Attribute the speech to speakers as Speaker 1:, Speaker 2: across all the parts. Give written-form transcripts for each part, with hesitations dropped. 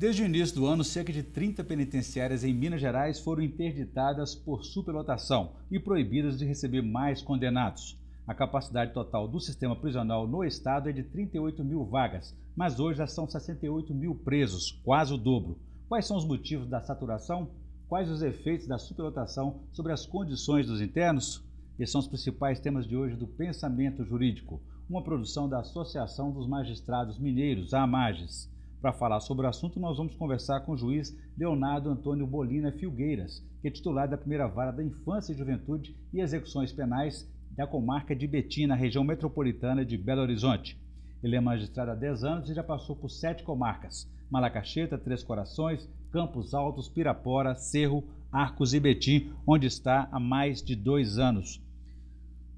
Speaker 1: Desde o início do ano, cerca de 30 penitenciárias em Minas Gerais foram interditadas por superlotação e proibidas de receber mais condenados. A capacidade total do sistema prisional no estado é de 38 mil vagas, mas hoje já são 68 mil presos, quase o dobro. Quais são os motivos da saturação? Quais os efeitos da superlotação sobre as condições dos internos? Esses são os principais temas de hoje do Pensamento Jurídico, uma produção da Associação dos Magistrados Mineiros, a AMAGES. Para falar sobre o assunto, nós vamos conversar com o juiz Leonardo Antônio Bolina Filgueiras, que é titular da primeira vara da Infância e Juventude e Execuções Penais da comarca de Betim, na região metropolitana de Belo Horizonte. Ele é magistrado há 10 anos e já passou por 7 comarcas: Malacacheta, Três Corações, Campos Altos, Pirapora, Cerro, Arcos e Betim, onde está há mais de 2 anos.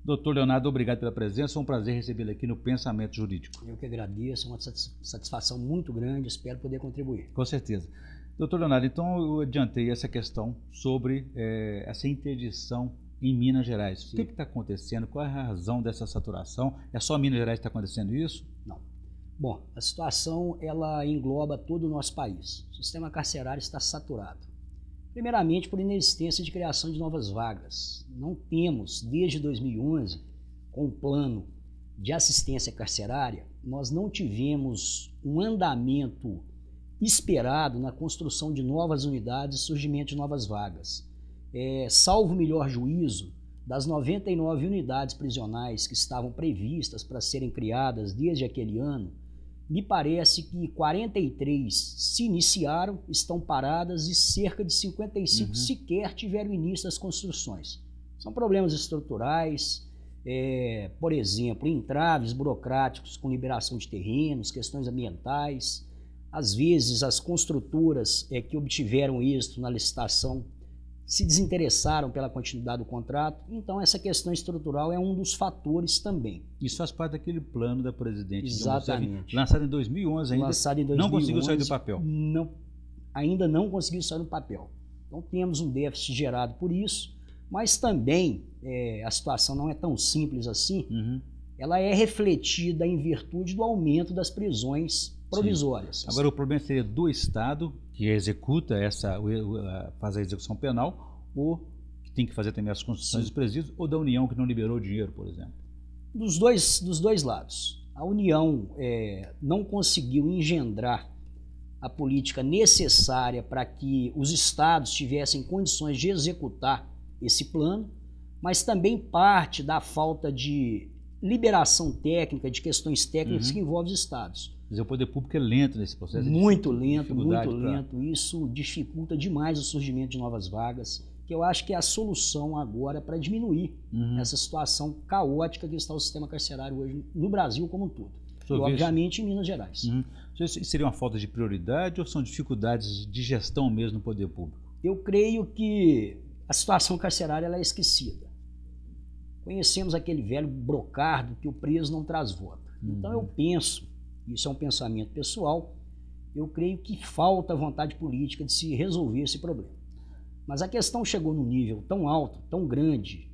Speaker 1: Doutor Leonardo, obrigado pela presença, é um prazer recebê-lo aqui no Pensamento Jurídico.
Speaker 2: Eu que agradeço, é uma satisfação muito grande, espero poder contribuir.
Speaker 1: Com certeza. Doutor Leonardo, então eu adiantei essa questão sobre essa interdição em Minas Gerais. Sim. O que está acontecendo? Qual é a razão dessa saturação? É só Minas Gerais que está acontecendo isso?
Speaker 2: Não. Bom, a situação ela engloba todo o nosso país. O sistema carcerário está saturado. Primeiramente, por inexistência de criação de novas vagas. Não temos, desde 2011, com o plano de assistência carcerária, nós não tivemos um andamento esperado na construção de novas unidades e surgimento de novas vagas. Salvo o melhor juízo, das 99 unidades prisionais que estavam previstas para serem criadas desde aquele ano, me parece que 43 se iniciaram, estão paradas e cerca de 55 sequer tiveram início das construções. São problemas estruturais, por exemplo, entraves burocráticos com liberação de terrenos, questões ambientais. Às vezes as construtoras que obtiveram êxito na licitação se desinteressaram pela continuidade do contrato, então essa questão estrutural é um dos fatores também.
Speaker 1: Isso faz parte daquele plano da presidente
Speaker 2: Exatamente.
Speaker 1: Dilma Rousseff, lançado em 2011 ainda,
Speaker 2: lançado em 2011,
Speaker 1: não conseguiu sair do papel.
Speaker 2: Não, ainda não conseguiu sair do papel. Então temos um déficit gerado por isso, mas também a situação não é tão simples assim, ela é refletida em virtude do aumento das prisões provisórias.
Speaker 1: Sim. Agora o problema seria do Estado, que executa faz a execução penal, ou que tem que fazer também as construções dos presídios, ou da União, que não liberou dinheiro, por exemplo?
Speaker 2: Dos dois lados. A União não conseguiu engendrar a política necessária para que os estados tivessem condições de executar esse plano, mas também parte da falta de liberação técnica, de questões técnicas que envolvem os estados.
Speaker 1: Mas o poder público é lento nesse processo?
Speaker 2: Muito lento. Isso dificulta demais o surgimento de novas vagas, que eu acho que é a solução agora para diminuir essa situação caótica que está o sistema carcerário hoje no Brasil como um todo. E, obviamente, em Minas Gerais.
Speaker 1: Isso seria uma falta de prioridade ou são dificuldades de gestão mesmo no poder público? Eu
Speaker 2: creio que a situação carcerária ela é esquecida. Conhecemos aquele velho brocardo que o preso não traz voto. Então eu penso, isso é um pensamento pessoal, eu creio que falta vontade política de se resolver esse problema. Mas a questão chegou num nível tão alto, tão grande,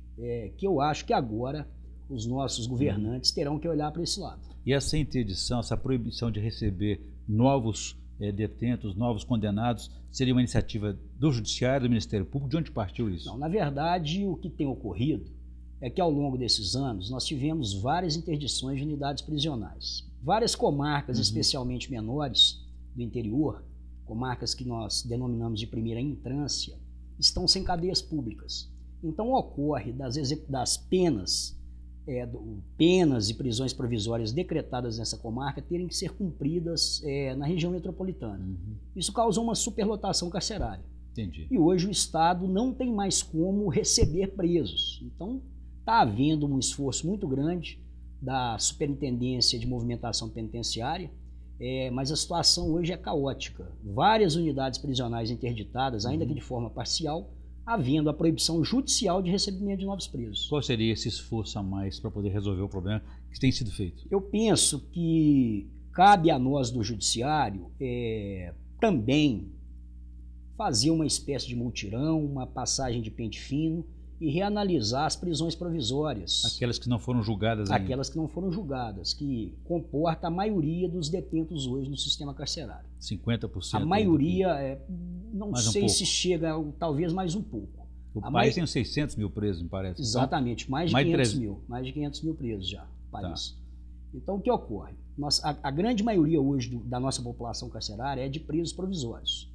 Speaker 2: que eu acho que agora os nossos governantes terão que olhar para esse lado.
Speaker 1: E essa interdição, essa proibição de receber novos detentos, novos condenados, seria uma iniciativa do Judiciário, do Ministério Público? De onde partiu isso?
Speaker 2: Não, na verdade, o que tem ocorrido é que ao longo desses anos nós tivemos várias interdições de unidades prisionais. Várias comarcas, especialmente menores do interior, comarcas que nós denominamos de primeira entrância, estão sem cadeias públicas. Então ocorre das penas e prisões provisórias decretadas nessa comarca terem que ser cumpridas na região metropolitana. Isso causou uma superlotação carcerária.
Speaker 1: Entendi.
Speaker 2: E hoje o Estado não tem mais como receber presos. Então está havendo um esforço muito grande da Superintendência de Movimentação Penitenciária, mas a situação hoje é caótica. Várias unidades prisionais interditadas, ainda que de forma parcial, havendo a proibição judicial de recebimento de novos presos.
Speaker 1: Qual seria esse esforço a mais para poder resolver o problema que tem sido feito?
Speaker 2: Eu penso que cabe a nós do Judiciário também fazer uma espécie de mutirão, uma passagem de pente fino, e reanalisar as prisões provisórias.
Speaker 1: Aquelas que não foram julgadas ainda.
Speaker 2: Aquelas que não foram julgadas, que comporta a maioria dos detentos hoje no sistema carcerário.
Speaker 1: 50%.
Speaker 2: A maioria, não
Speaker 1: mais
Speaker 2: sei
Speaker 1: um
Speaker 2: se chega, talvez mais um pouco.
Speaker 1: O país tem 600 mil presos, me parece.
Speaker 2: Exatamente,
Speaker 1: então,
Speaker 2: mais de 500 mil. Mais de 500 mil presos já no país.
Speaker 1: Tá.
Speaker 2: Então, o que ocorre? A grande maioria hoje da nossa população carcerária é de presos provisórios.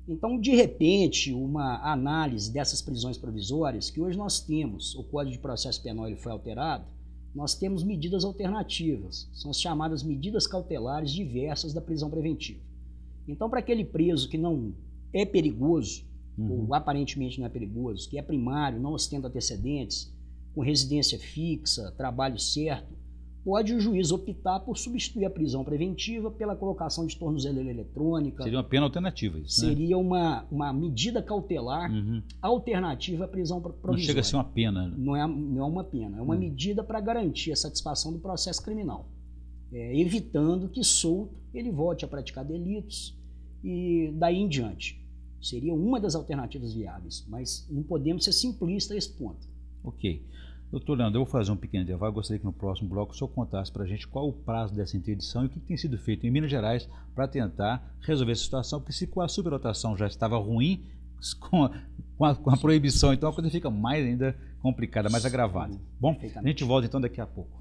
Speaker 2: Então, de repente, uma análise dessas prisões provisórias, que hoje nós temos, o Código de Processo Penal ele foi alterado, nós temos medidas alternativas, são as chamadas medidas cautelares diversas da prisão preventiva. Então, para aquele preso que não é perigoso, ou aparentemente não é perigoso, que é primário, não ostenta antecedentes, com residência fixa, trabalho certo, pode o juiz optar por substituir a prisão preventiva pela colocação de tornozeleira eletrônica.
Speaker 1: Seria uma pena alternativa isso, né?
Speaker 2: Seria uma medida cautelar alternativa à prisão provisória.
Speaker 1: Não chega a ser uma pena.
Speaker 2: Não é uma pena, é uma medida para garantir a satisfação do processo criminal, evitando que solto ele volte a praticar delitos e daí em diante. Seria uma das alternativas viáveis, mas não podemos ser simplistas a esse ponto.
Speaker 1: Ok. Doutor Leandro, eu vou fazer um pequeno intervalo. Eu gostaria que no próximo bloco o senhor contasse para a gente qual o prazo dessa interdição e o que tem sido feito em Minas Gerais para tentar resolver essa situação, porque se com a superlotação já estava ruim, com a proibição, então a coisa fica mais ainda complicada, mais agravada. Bom, a gente volta então daqui a pouco.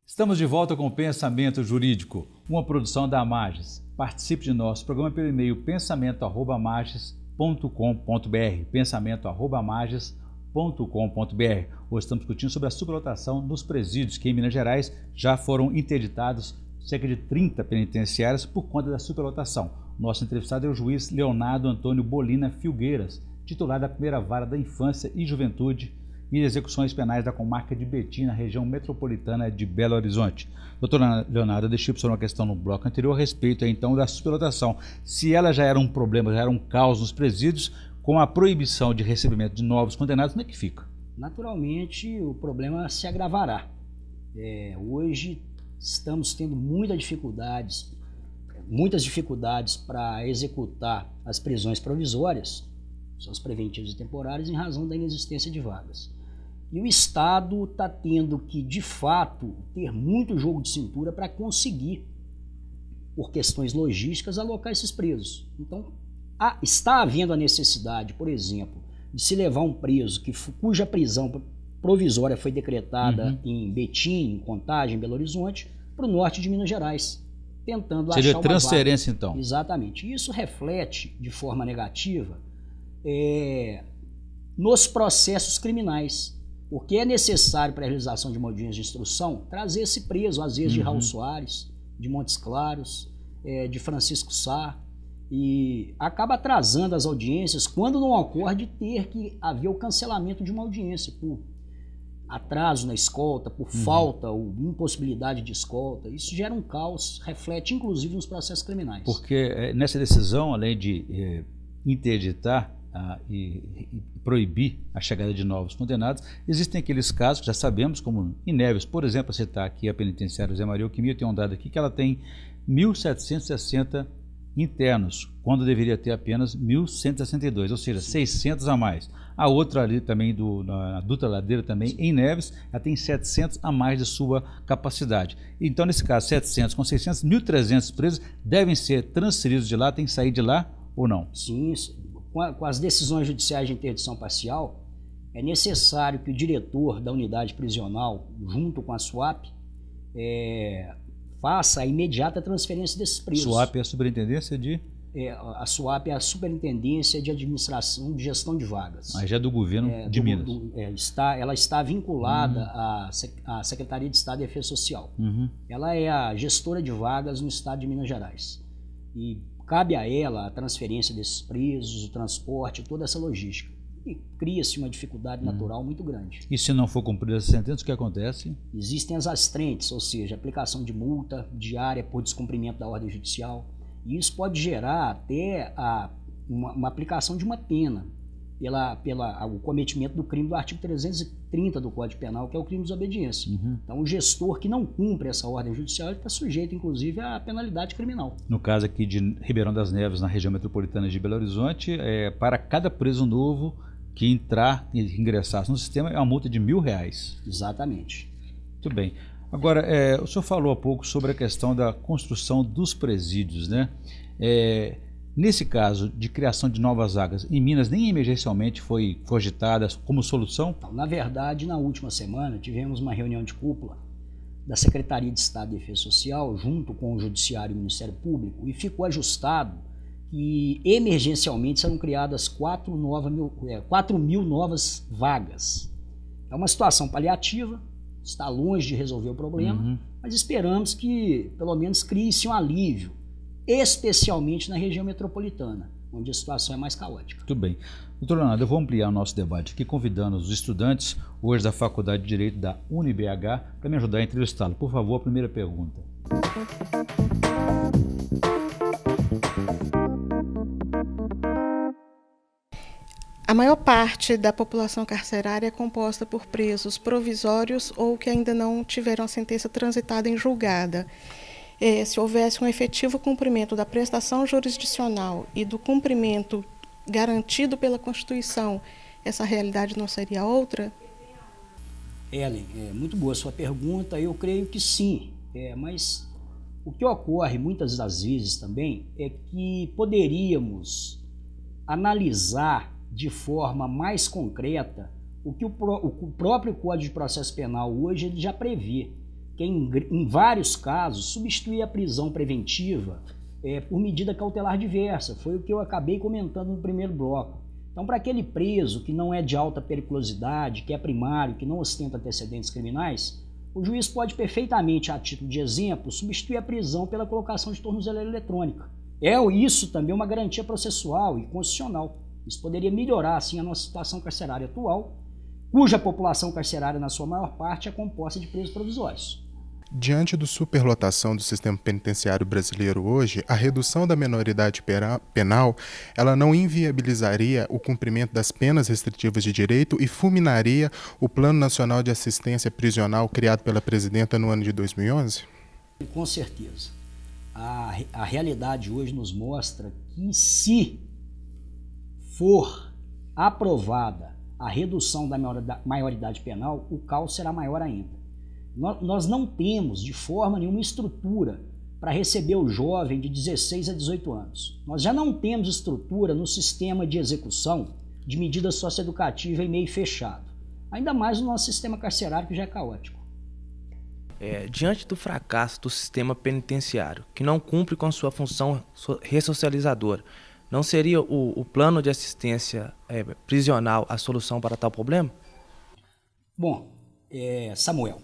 Speaker 1: Estamos de volta com o Pensamento Jurídico, uma produção da Amages. Participe de nosso programa pelo e-mail pensamento@amages.com.br, pensamento@amages.com.br. Hoje estamos discutindo sobre a superlotação nos presídios, que em Minas Gerais já foram interditados cerca de 30 penitenciárias por conta da superlotação. Nosso entrevistado é o juiz Leonardo Antônio Bolina Filgueiras, titular da primeira vara da Infância e Juventude e Execuções Penais da comarca de Betim, na região metropolitana de Belo Horizonte. Doutor Leonardo, eu deixei para o senhor uma questão no bloco anterior a respeito então da superlotação. Se ela já era um problema, já era um caos nos presídios, com a proibição de recebimento de novos condenados, como é que fica?
Speaker 2: Naturalmente, o problema se agravará. Hoje estamos tendo muitas dificuldades para executar as prisões provisórias, são os preventivos e temporários, em razão da inexistência de vagas. E o Estado está tendo que, de fato, ter muito jogo de cintura para conseguir, por questões logísticas, alocar esses presos. Então, está havendo a necessidade, por exemplo, de se levar um preso cuja prisão provisória foi decretada em Betim, em Contagem, em Belo Horizonte, para o norte de Minas Gerais, tentando achar uma vaga. Seria
Speaker 1: transferência, então?
Speaker 2: Exatamente. Isso reflete, de forma negativa, nos processos criminais, porque é necessário para a realização de uma audiência de instrução trazer esse preso, às vezes de Raul Soares, de Montes Claros, de Francisco Sá, e acaba atrasando as audiências quando não ocorre de ter que haver o cancelamento de uma audiência por atraso na escolta, por falta ou impossibilidade de escolta. Isso gera um caos, reflete inclusive nos processos criminais. Porque
Speaker 1: nessa decisão, além de interditar e proibir a chegada de novos condenados, existem aqueles casos que já sabemos, como em Neves, por exemplo, citar aqui a penitenciária Zé Maria Alquimia, eu tenho um dado aqui que ela tem 1.760 internos, quando deveria ter apenas 1.162, ou seja, 600 a mais. A outra ali também, na Dutra Ladeira também, em Neves, ela tem 700 a mais de sua capacidade. Então, nesse caso, 700 com 600, 1.300 presos devem ser transferidos de lá, tem que sair de lá ou não?
Speaker 2: Sim, com as decisões judiciais de interdição parcial, é necessário que o diretor da unidade prisional, junto com a SUAP, faça a imediata transferência desses presos.
Speaker 1: SUAP é a superintendência de?
Speaker 2: A SUAP é a Superintendência de Administração de Gestão de Vagas.
Speaker 1: Mas já é do governo de Minas.
Speaker 2: Ela está vinculada à Secretaria de Estado de Defesa Social. Ela é a gestora de vagas no estado de Minas Gerais. E cabe a ela a transferência desses presos, o transporte, toda essa logística. E cria-se uma dificuldade natural muito grande.
Speaker 1: E se não for cumprida essa sentença, o que acontece?
Speaker 2: Existem as astrentes, ou seja, aplicação de multa diária por descumprimento da ordem judicial. E isso pode gerar até uma aplicação de uma pena o cometimento do crime do artigo 330 do Código Penal, que é o crime de desobediência. Então, o gestor que não cumpre essa ordem judicial está sujeito, inclusive, à penalidade criminal.
Speaker 1: No caso aqui de Ribeirão das Neves, na região metropolitana de Belo Horizonte, para cada preso novo que ingressasse no sistema, é uma multa de R$1.000.
Speaker 2: Exatamente.
Speaker 1: Muito bem. Agora, o senhor falou há pouco sobre a questão da construção dos presídios, né? Nesse caso de criação de novas vagas, em Minas nem emergencialmente foi cogitada como solução?
Speaker 2: Na verdade, na última semana, tivemos uma reunião de cúpula da Secretaria de Estado de Defesa Social, junto com o Judiciário e o Ministério Público, e ficou ajustado que emergencialmente serão criadas 4.000 novas vagas. É uma situação paliativa, está longe de resolver o problema, mas esperamos que pelo menos crie-se um alívio, especialmente na região metropolitana, onde a situação é mais caótica.
Speaker 1: Muito bem. Doutor Leonardo, eu vou ampliar o nosso debate aqui, convidando os estudantes hoje da Faculdade de Direito da UniBH para me ajudar a entrevistá-lo. Por favor, a primeira pergunta.
Speaker 3: A maior parte da população carcerária é composta por presos provisórios ou que ainda não tiveram a sentença transitada em julgada. Se houvesse um efetivo cumprimento da prestação jurisdicional e do cumprimento garantido pela Constituição, essa realidade não seria outra?
Speaker 2: Ellen, muito boa a sua pergunta. Eu creio que sim, mas o que ocorre muitas das vezes também é que poderíamos analisar de forma mais concreta o que o próprio Código de Processo Penal hoje ele já prevê, que em vários casos substitui a prisão preventiva por medida cautelar diversa. Foi o que eu acabei comentando no primeiro bloco. Então, para aquele preso que não é de alta periculosidade, que é primário, que não ostenta antecedentes criminais, o juiz pode perfeitamente, a título de exemplo, substituir a prisão pela colocação de tornozeleira eletrônica. Isso também é uma garantia processual e constitucional. Isso poderia melhorar, assim, a nossa situação carcerária atual, cuja população carcerária, na sua maior parte, é composta de presos provisórios.
Speaker 4: Diante da superlotação do sistema penitenciário brasileiro hoje, a redução da menoridade penal, ela não inviabilizaria o cumprimento das penas restritivas de direito e fulminaria o Plano Nacional de Assistência Prisional criado pela presidenta no ano de 2011?
Speaker 2: Com certeza. A realidade hoje nos mostra que se for aprovada a redução da maioridade penal, o caos será maior ainda. Nós não temos, de forma nenhuma, estrutura para receber o jovem de 16 a 18 anos. Nós já não temos estrutura no sistema de execução de medida socioeducativa em meio fechado. Ainda mais no nosso sistema carcerário, que já é caótico.
Speaker 5: Diante do fracasso do sistema penitenciário, que não cumpre com sua função ressocializadora, não seria o plano de assistência prisional a solução para tal problema?
Speaker 2: Bom, Samuel,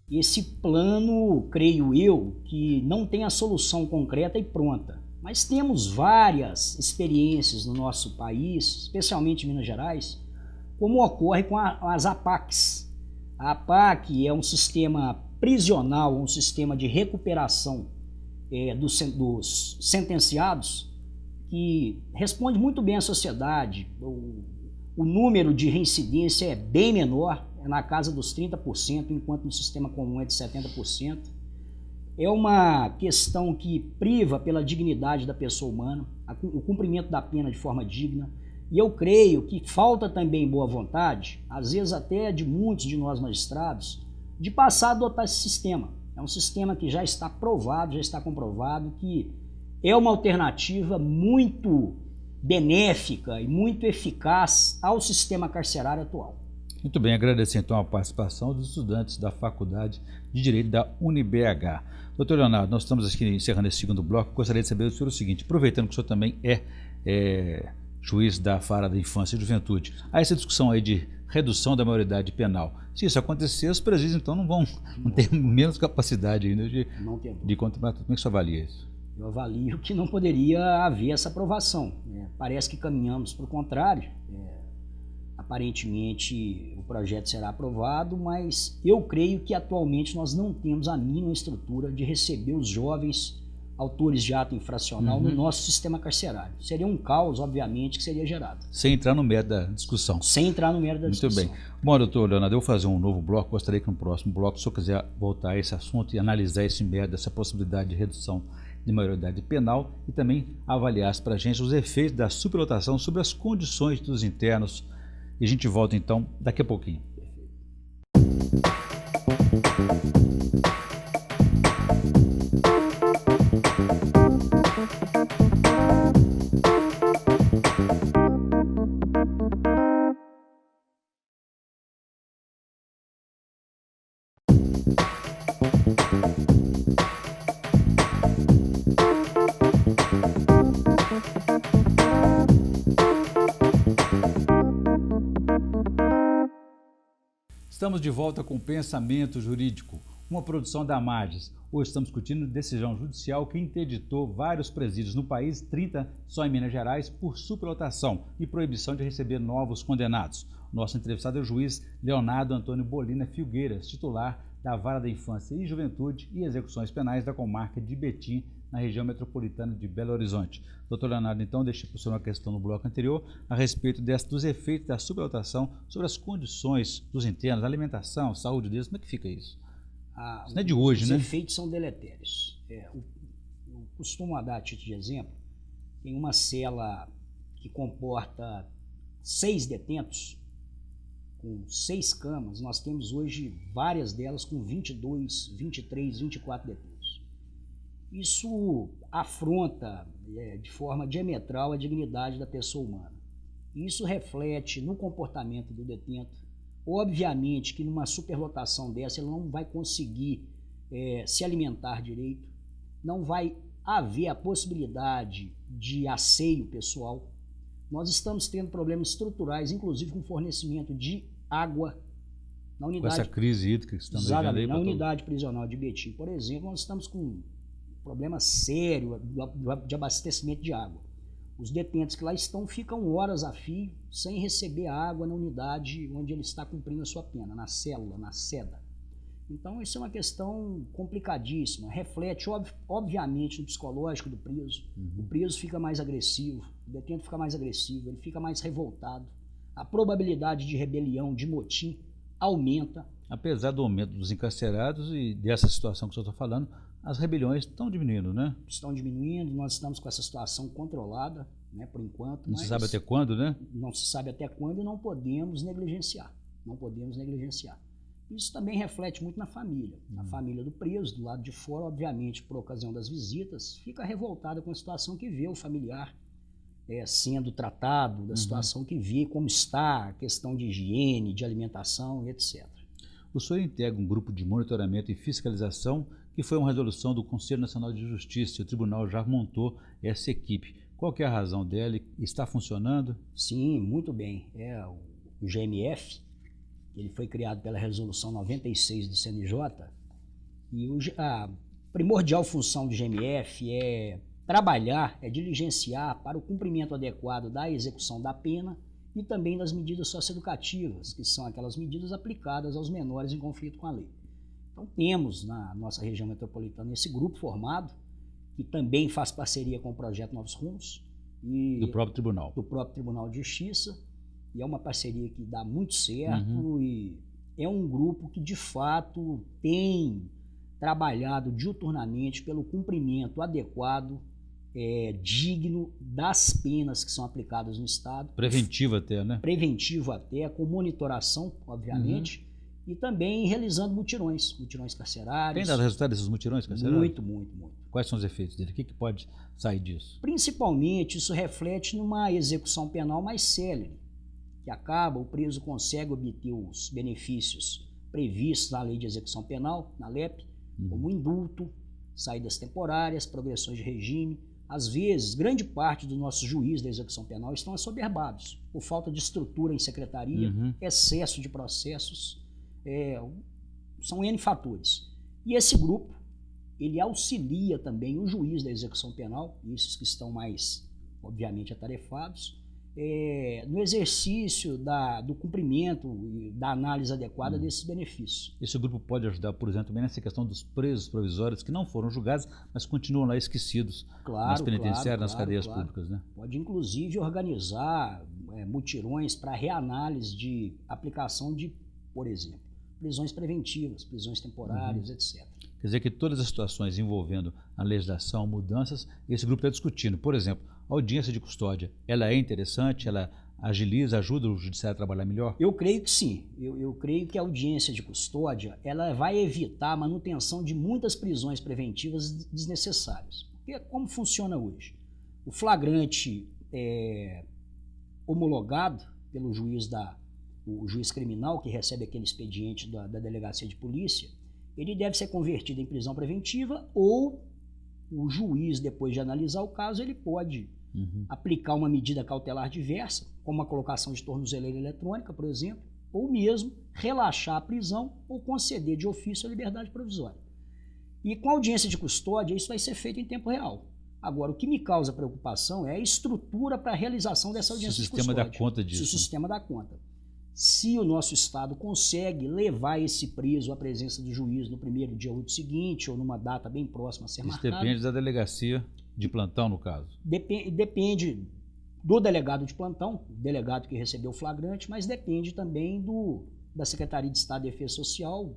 Speaker 2: esse plano, creio eu, que não tem a solução concreta e pronta. Mas temos várias experiências no nosso país, especialmente em Minas Gerais, como ocorre com as APACs. A APAC é um sistema prisional, um sistema de recuperação dos sentenciados, que responde muito bem à sociedade. O número de reincidência é bem menor, é na casa dos 30%, enquanto no sistema comum é de 70%. É uma questão que priva pela dignidade da pessoa humana, o cumprimento da pena de forma digna. E eu creio que falta também boa vontade, às vezes até de muitos de nós magistrados, de passar a adotar esse sistema. É um sistema que já está provado, já está comprovado, que é uma alternativa muito benéfica e muito eficaz ao sistema carcerário atual.
Speaker 1: Muito bem, agradecer então a participação dos estudantes da Faculdade de Direito da UniBH. Doutor Leonardo, nós estamos aqui encerrando esse segundo bloco. Gostaria de saber do senhor o seguinte, aproveitando que o senhor também é juiz da Vara da Infância e Juventude, há essa discussão aí de redução da maioridade penal. Se isso acontecer, os presídios então não ter menos capacidade ainda de controlar tudo. Como é que você avalia isso?
Speaker 2: Eu avalio que não poderia haver essa aprovação. Parece que caminhamos para o contrário. Aparentemente o projeto será aprovado, mas eu creio que atualmente nós não temos a mínima estrutura de receber os jovens autores de ato infracional no nosso sistema carcerário. Seria um caos, obviamente, que seria gerado.
Speaker 1: Sem entrar no mérito da discussão.
Speaker 2: Sem entrar no mérito da discussão.
Speaker 1: Muito bem. Bom, doutor Leonardo, eu vou fazer um novo bloco. Gostaria que no próximo bloco, se o senhor quiser voltar a esse assunto e analisar esse mérito, essa possibilidade de redução de maioridade penal e também avaliasse para a gente os efeitos da superlotação sobre as condições dos internos. E a gente volta então daqui a pouquinho. Estamos de volta com Pensamento Jurídico, uma produção da Amages. Hoje estamos discutindo decisão judicial que interditou vários presídios no país, 30 só em Minas Gerais, por superlotação e proibição de receber novos condenados. Nosso entrevistado é o juiz Leonardo Antônio Bolina Filgueiras, titular da Vara da Infância e Juventude e Execuções Penais da comarca de Betim, na região metropolitana de Belo Horizonte. Doutor Leonardo, então, deixei para o senhor uma questão no bloco anterior a respeito dos efeitos da superlotação sobre as condições dos internos, alimentação, saúde deles. Como é que fica isso? Isso não é de hoje, né?
Speaker 2: Os efeitos são deletérios. Eu costumo dar a título de exemplo, tem uma cela que comporta 6 detentos, com 6 camas. Nós temos hoje várias delas com 22, 23, 24 detentos. Isso afronta de forma diametral a dignidade da pessoa humana. Isso reflete no comportamento do detento. Obviamente que numa superlotação dessa ele não vai conseguir se alimentar direito, não vai haver a possibilidade de asseio pessoal. Nós estamos tendo problemas estruturais, inclusive com fornecimento de água na unidade.
Speaker 1: Com essa crise hídrica que estamos vivendo aí.
Speaker 2: Na unidade prisional de Betim, por exemplo, nós estamos com um problema sério de abastecimento de água. Os detentos que lá estão ficam horas a fio sem receber água na unidade onde ele está cumprindo a sua pena, na célula, na seda. Então isso é uma questão complicadíssima, reflete obviamente no psicológico do preso. O preso fica mais agressivo, o detento fica mais agressivo, ele fica mais revoltado, a probabilidade de rebelião, de motim aumenta. Apesar do aumento dos encarcerados e dessa situação que o senhor está falando, as rebeliões estão diminuindo, né? Estão diminuindo, nós estamos com essa situação controlada, né, por enquanto. Não se sabe até quando, né? Não se sabe até quando e não podemos negligenciar. Não podemos negligenciar. Isso também reflete muito na família. A família do preso, do lado de fora, obviamente, por ocasião das visitas, fica revoltada com a situação que vê o familiar sendo tratado, da situação que vê, como está, a questão de higiene, de alimentação, etc. O senhor integra um grupo de monitoramento e fiscalização que foi uma resolução do Conselho Nacional de Justiça, e o tribunal já montou essa equipe. Qual que é a razão dela? Está funcionando? Sim, muito bem. O GMF, ele foi criado pela resolução 96 do CNJ, e a primordial função do GMF é trabalhar, diligenciar para o cumprimento adequado da execução da pena e também das medidas socioeducativas, que são aquelas medidas aplicadas aos menores em conflito com a lei. Então temos na nossa região metropolitana esse grupo formado, que também faz parceria com o projeto Novos Rumos. Do próprio Tribunal. Do próprio Tribunal de Justiça, e é uma parceria que dá muito certo, e é um grupo que de fato tem trabalhado diuturnamente pelo cumprimento adequado, digno das penas que são aplicadas no Estado. Preventivo até, né? Preventivo até, com monitoração, obviamente, e também realizando mutirões carcerários. Tem dado resultado desses mutirões carcerários? Muito, muito, muito. Quais são os efeitos dele? O que pode sair disso? Principalmente, isso reflete numa execução penal mais célere, que acaba, o preso consegue obter os benefícios previstos na Lei de Execução Penal, na LEP, como indulto, saídas temporárias, progressões de regime. Às vezes, grande parte dos nossos juízes da execução penal estão assoberbados, por falta de estrutura em secretaria, excesso de processos, são N fatores. E esse grupo, ele auxilia também o juiz da execução penal, esses que estão mais, obviamente, atarefados, no exercício do cumprimento e da análise adequada desses benefícios.
Speaker 1: Esse grupo pode ajudar, por exemplo, também nessa questão dos presos provisórios que não foram julgados, mas continuam lá esquecidos nas penitenciárias, nas cadeias públicas, né?
Speaker 2: Pode, inclusive, organizar mutirões para reanálise de aplicação de, por exemplo, prisões preventivas, prisões temporárias, etc.
Speaker 1: Quer dizer que todas as situações envolvendo a legislação, mudanças, esse grupo está discutindo. Por exemplo, a audiência de custódia, ela é interessante, ela agiliza, ajuda o judiciário a trabalhar melhor?
Speaker 2: Eu creio que sim. Eu creio que a audiência de custódia ela vai evitar a manutenção de muitas prisões preventivas desnecessárias. Porque como funciona hoje? O flagrante homologado pelo juiz o juiz criminal que recebe aquele expediente da delegacia de polícia, ele deve ser convertido em prisão preventiva ou o juiz, depois de analisar o caso, ele pode aplicar uma medida cautelar diversa, como a colocação de tornozeleira eletrônica, por exemplo, ou mesmo relaxar a prisão ou conceder de ofício a liberdade provisória. E com a audiência de custódia, isso vai ser feito em tempo real. Agora, o que me causa preocupação é a estrutura para a realização dessa audiência de custódia.
Speaker 1: Se o sistema dá conta disso.
Speaker 2: Se o sistema dá conta. Se o nosso Estado consegue levar esse preso à presença do juiz no primeiro dia útil seguinte ou numa data bem próxima a ser marcada.
Speaker 1: Isso depende da delegacia de plantão, no caso.
Speaker 2: Depende do delegado de plantão, o delegado que recebeu o flagrante, mas depende também da Secretaria de Estado de Defesa Social,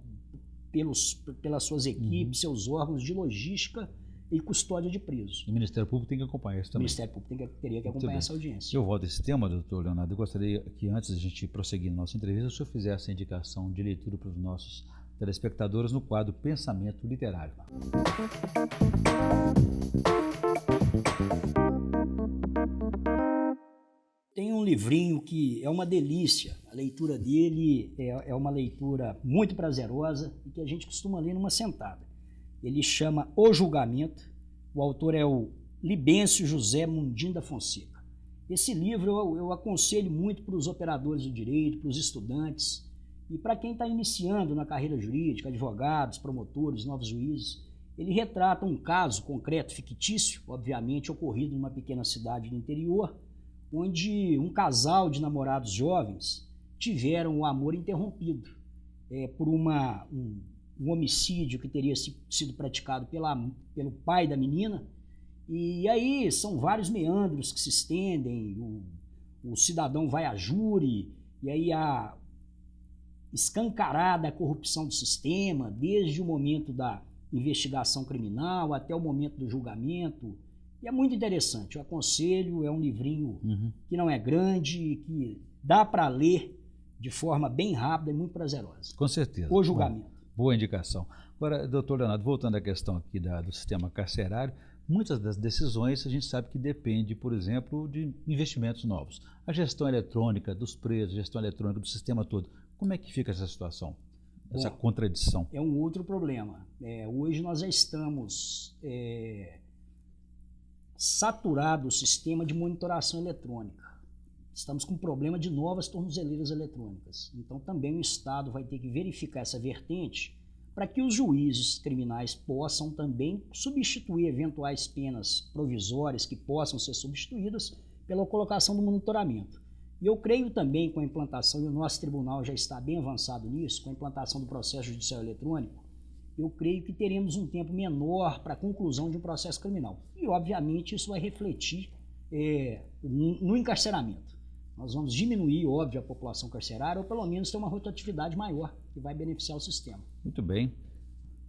Speaker 2: pelas suas equipes, seus órgãos de logística e custódia de presos.
Speaker 1: O Ministério Público tem que acompanhar isso também.
Speaker 2: O Ministério Público teria que acompanhar essa audiência.
Speaker 1: Eu volto a esse tema, doutor Leonardo. Eu gostaria que, antes de a gente prosseguir na nossa entrevista, o senhor fizesse a indicação de leitura para os nossos telespectadores no quadro Pensamento Literário.
Speaker 2: Tem um livrinho que é uma delícia. A leitura dele é uma leitura muito prazerosa e que a gente costuma ler numa sentada. Ele chama O Julgamento. O autor é o Libêncio José Mundim da Fonseca. Esse livro eu aconselho muito para os operadores do direito, para os estudantes e para quem está iniciando na carreira jurídica, advogados, promotores, novos juízes. Ele retrata um caso concreto, fictício, obviamente ocorrido numa pequena cidade do interior, onde um casal de namorados jovens tiveram o amor interrompido por um homicídio que teria sido praticado pelo pai da menina. E aí são vários meandros que se estendem, o cidadão vai a júri, e aí a escancarada corrupção do sistema, desde o momento da investigação criminal até o momento do julgamento. E é muito interessante, eu aconselho, é um livrinho que não é grande, que dá para ler de forma bem rápida e muito prazerosa.
Speaker 1: Com certeza.
Speaker 2: O Julgamento.
Speaker 1: Boa indicação. Agora, doutor Leonardo, voltando à questão aqui do sistema carcerário, muitas das decisões a gente sabe que depende, por exemplo, de investimentos novos. A gestão eletrônica dos presos, a gestão eletrônica do sistema todo. Como é que fica essa situação, essa contradição?
Speaker 2: É um outro problema. Hoje nós já estamos saturado o sistema de monitoração eletrônica. Estamos com problema de novas tornozeleiras eletrônicas. Então também o Estado vai ter que verificar essa vertente para que os juízes criminais possam também substituir eventuais penas provisórias que possam ser substituídas pela colocação do monitoramento. E eu creio também com a implantação, e o nosso tribunal já está bem avançado nisso, com a implantação do processo judicial eletrônico, eu creio que teremos um tempo menor para a conclusão de um processo criminal. E, obviamente, isso vai refletir no encarceramento. Nós vamos diminuir, óbvio, a população carcerária, ou pelo menos ter uma rotatividade maior, que vai beneficiar o sistema.
Speaker 1: Muito bem.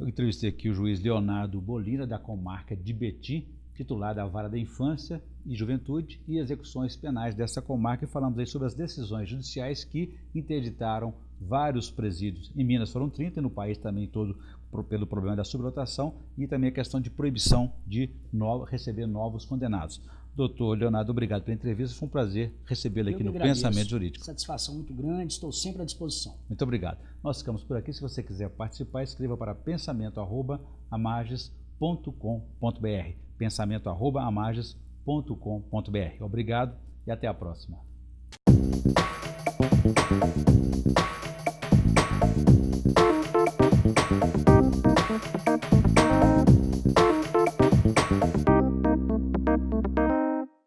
Speaker 1: Eu entrevistei aqui o juiz Leonardo Bolina, da comarca de Betim, titular da Vara da Infância e Juventude e Execuções Penais dessa comarca, e falamos aí sobre as decisões judiciais que interditaram vários presídios. Em Minas foram 30 e no país também todo pelo problema da sublotação e também a questão de proibição de receber novos condenados. Doutor Leonardo, obrigado pela entrevista, foi um prazer recebê-lo aqui no Pensamento Jurídico.
Speaker 2: Satisfação muito grande, estou sempre à disposição.
Speaker 1: Muito obrigado. Nós ficamos por aqui. Se você quiser participar, escreva para pensamento@amages.com.br, pensamento@amages.com.br. Obrigado e até a próxima.